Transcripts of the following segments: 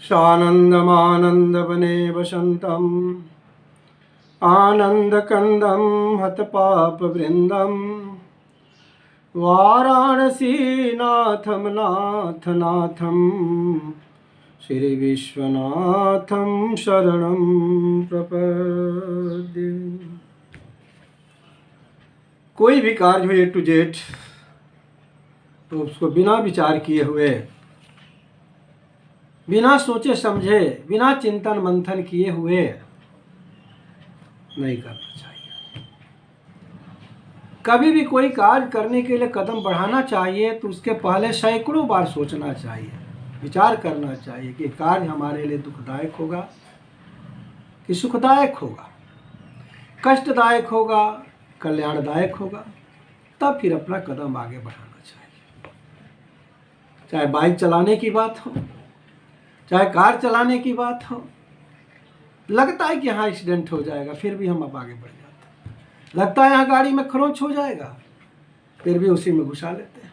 सानन्दमानन्दवने वसन्तम् आनन्दकन्दं हतपापवृन्दं वाराणसीनाथं नाथनाथं श्रीविश्वनाथं शरणं प्रपद्ये। कोई भी कार्य हो A to Z तो उसको बिना विचार किए हुए, बिना सोचे समझे, बिना चिंतन मंथन किए हुए नहीं करना चाहिए। कभी भी कोई कार्य करने के लिए कदम बढ़ाना चाहिए तो उसके पहले सैकड़ों बार सोचना चाहिए, विचार करना चाहिए कि कार्य हमारे लिए दुखदायक होगा कि सुखदायक होगा, कष्टदायक होगा, कल्याणदायक होगा, तब फिर अपना कदम आगे बढ़ाना चाहिए। चाहे बाइक चलाने की बात हो, चाहे कार चलाने की बात हो, लगता है कि यहाँ एक्सीडेंट हो जाएगा, फिर भी हम अब आगे बढ़ जाते हैं। लगता है यहाँ गाड़ी में खरोंच हो जाएगा, फिर भी उसी में घुसा लेते हैं।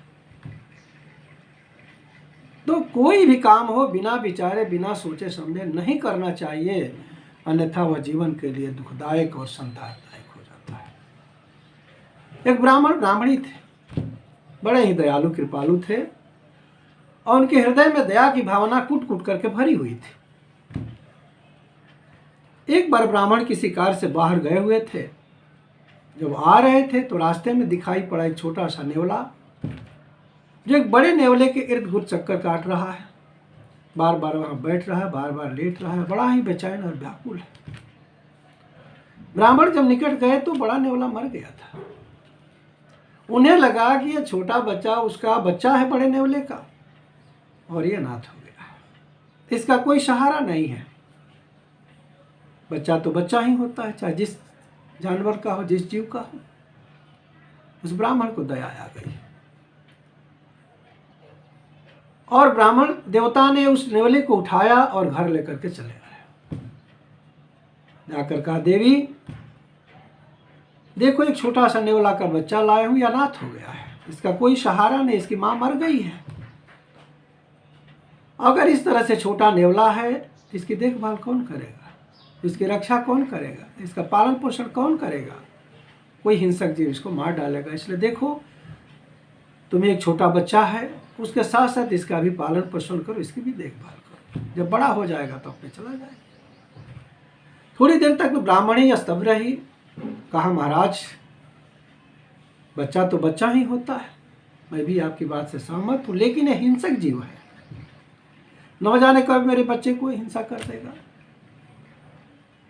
तो कोई भी काम हो बिना विचारे, बिना सोचे समझे नहीं करना चाहिए, अन्यथा वह जीवन के लिए दुखदायक और संतापदायक हो जाता है। एक ब्राह्मणी थे, बड़े ही दयालु कृपालु थे और उनके हृदय में दया की भावना कूट कूट करके भरी हुई थी। एक बार ब्राह्मण किसी कार्य से बाहर गए हुए थे। जब आ रहे थे तो रास्ते में दिखाई पड़ा एक छोटा सा नेवला जो एक बड़े नेवले के इर्द गिर्द चक्कर काट रहा है, बार बार वहां बैठ रहा है, बार बार लेट रहा है, बड़ा ही बेचैन और व्याकुल है। ब्राह्मण जब निकट गए तो बड़ा नेवला मर गया था। उन्हें लगा कि यह छोटा बच्चा उसका बच्चा है बड़े नेवले का और ये अनाथ हो गया है, इसका कोई सहारा नहीं है। बच्चा तो बच्चा ही होता है, चाहे जिस जानवर का हो, जिस जीव का हो। उस ब्राह्मण को दया आ गई और ब्राह्मण देवता ने उस नेवले को उठाया और घर लेकर के चले आए। जाकर कहा, देवी देखो एक छोटा सा नेवला का बच्चा लाया हूं, यह अनाथ हो गया है, इसका कोई सहारा नहीं, इसकी मां मर गई है। अगर इस तरह से छोटा नेवला है तो इसकी देखभाल कौन करेगा, इसकी रक्षा कौन करेगा, इसका पालन पोषण कौन करेगा? कोई हिंसक जीव इसको मार डालेगा। इसलिए देखो तुम्हें एक छोटा बच्चा है, उसके साथ साथ इसका भी पालन पोषण करो, इसकी भी देखभाल करो, जब बड़ा हो जाएगा तो अपने चला जाएगा। थोड़ी देर तक तो ब्राह्मणी स्तब्ध रही। कहा, महाराज बच्चा तो बच्चा ही होता है, मैं भी आपकी बात से सहमत हूं, लेकिन यह हिंसक जीव है, न जाने कब मेरे बच्चे को हिंसा कर देगा।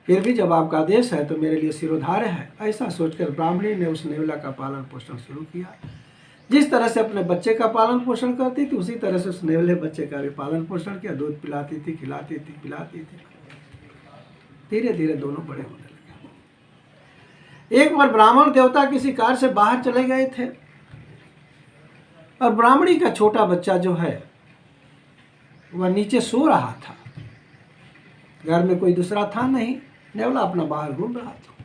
फिर भी जब आपका आदेश है तो मेरे लिए सिरोधार्य है। ऐसा सोचकर ब्राह्मणी ने उस नेवला का पालन पोषण शुरू किया। जिस तरह से अपने बच्चे का पालन पोषण करती थी, उसी तरह से उस नेवले बच्चे का भी पालन पोषण किया। दूध पिलाती थी, खिलाती थी, पिलाती थी। धीरे धीरे दोनों बड़े होने लगे। एक बार ब्राह्मण देवता किसी कार्य से बाहर चले गए थे और ब्राह्मणी का छोटा बच्चा जो है वह नीचे सो रहा था। घर में कोई दूसरा था नहीं, नेवला अपना बाहर घूम रहा था।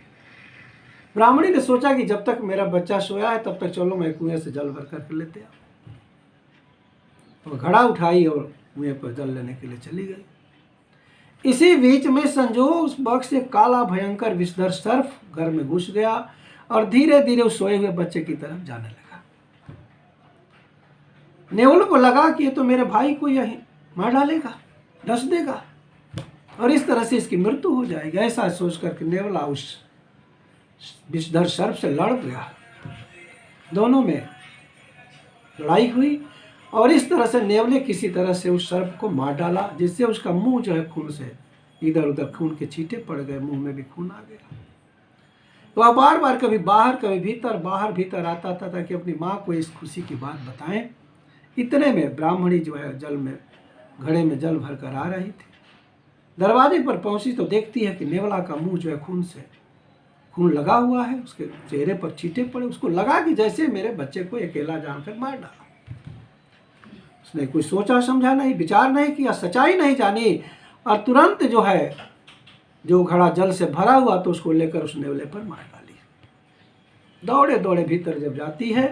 ब्राह्मणी ने सोचा कि जब तक मेरा बच्चा सोया है तब तक चलो मैं कुएं से जल भर करके लेते आऊं। तो घड़ा उठाई और कुएं पर जल लेने के लिए चली गई। इसी बीच में संजोग उस वक्त से काला भयंकर विषधर सर्प घर में घुस गया और धीरे धीरे उस सोए हुए बच्चे की तरफ जाने लगा। नेवल को लगा कि ये तो मेरे भाई को यही मार डालेगा, डस देगा और इस तरह से इसकी मृत्यु हो जाएगी। ऐसा सोच करके नेवला उस विषधर सर्प से लड़ गया। दोनों में लड़ाई हुई और इस तरह से नेवले किसी तरह से उस सर्प को मार डाला, जिससे उसका मुंह जो है खून से इधर उधर खून के छींटे पड़ गए, मुंह में भी खून आ गया। तो वह बार बार कभी बाहर कभी भीतर, बाहर भीतर आता था ताकि अपनी माँ को इस खुशी की बात बताएं। इतने में ब्राह्मणी जो है जल में घड़े में जल भर कर आ रही थी। दरवाजे पर पहुंची तो देखती है कि नेवला का मुंह जो है खून लगा हुआ है, उसके चेहरे पर छींटे पड़े। उसको लगा कि जैसे मेरे बच्चे को अकेला जानकर मार डाला। उसने कुछ सोचा समझा नहीं, विचार नहीं किया, सच्चाई नहीं जानी और तुरंत जो है जो घड़ा जल से भरा हुआ तो उसको लेकर उस नेवले पर मार डाली। दौड़े दौड़े भीतर जब जाती है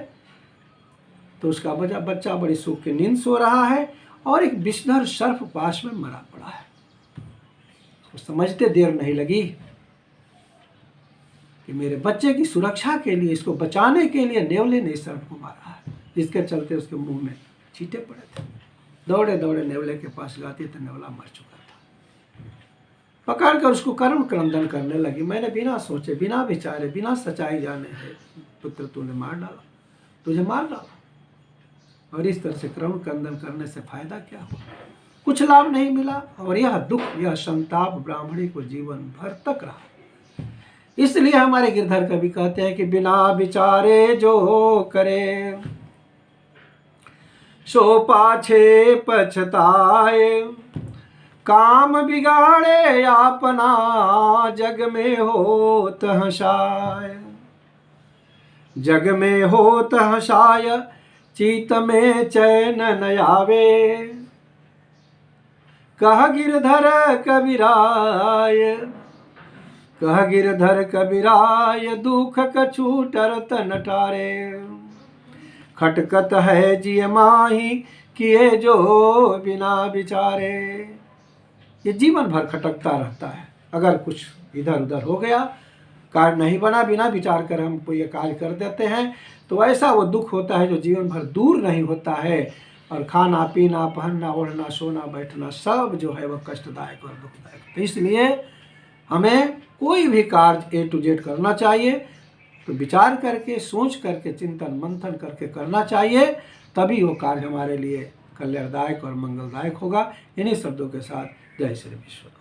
तो उसका बच्चा बड़ी सुख की नींद सो रहा है और एक विषधर सर्प पास में मरा पड़ा है। उसको समझते देर नहीं लगी कि मेरे बच्चे की सुरक्षा के लिए, इसको बचाने के लिए नेवले ने इस सर्प को मारा है, जिसके चलते उसके मुंह में चींटे पड़े थे। दौड़े दौड़े नेवले के पास जाते थे, नेवला मर चुका था। पकड़कर उसको कर्म क्रंदन करने लगी। मैंने बिना सोचे, बिना विचारे, बिना सच्चाई जाने है पुत्र तूने मार डाला, तुझे मार डाला। और इस तरह से कर्म क्रंदन करने से फायदा क्या हुआ? कुछ लाभ नहीं मिला। और यह दुख, यह संताप ब्राह्मणी को जीवन भर तक रहा। इसलिए हमारे गिरधर कवि कहते हैं कि बिना विचारे जो करे सो पाछे पछताए, काम बिगाड़े अपना जग में होत हंसाय। जग में होत हंसाय चित में चैन न आवे, कह गिरधर कबीराय। कह गिरधर कबीराय दुख कछु टरत न टारे। खटकत है जिय माही किए जो बिना विचारे। ये जीवन भर खटकता रहता है। अगर कुछ इधर उधर हो गया, कार्य नहीं बना, बिना विचार कर हम कोई कार्य कर देते हैं, तो ऐसा वो दुख होता है जो जीवन भर दूर नहीं होता है। और खाना पीना, पहनना, ओढ़ना, सोना, बैठना सब जो है वह कष्टदायक और दुखदायक। तो इसलिए हमें कोई भी कार्य A to Z करना चाहिए तो विचार करके, सोच करके, चिंतन मंथन करके करना चाहिए, तभी वो कार्य हमारे लिए कल्याणदायक और मंगलदायक होगा। इन्हीं शब्दों के साथ जय श्री विश्वनाथ।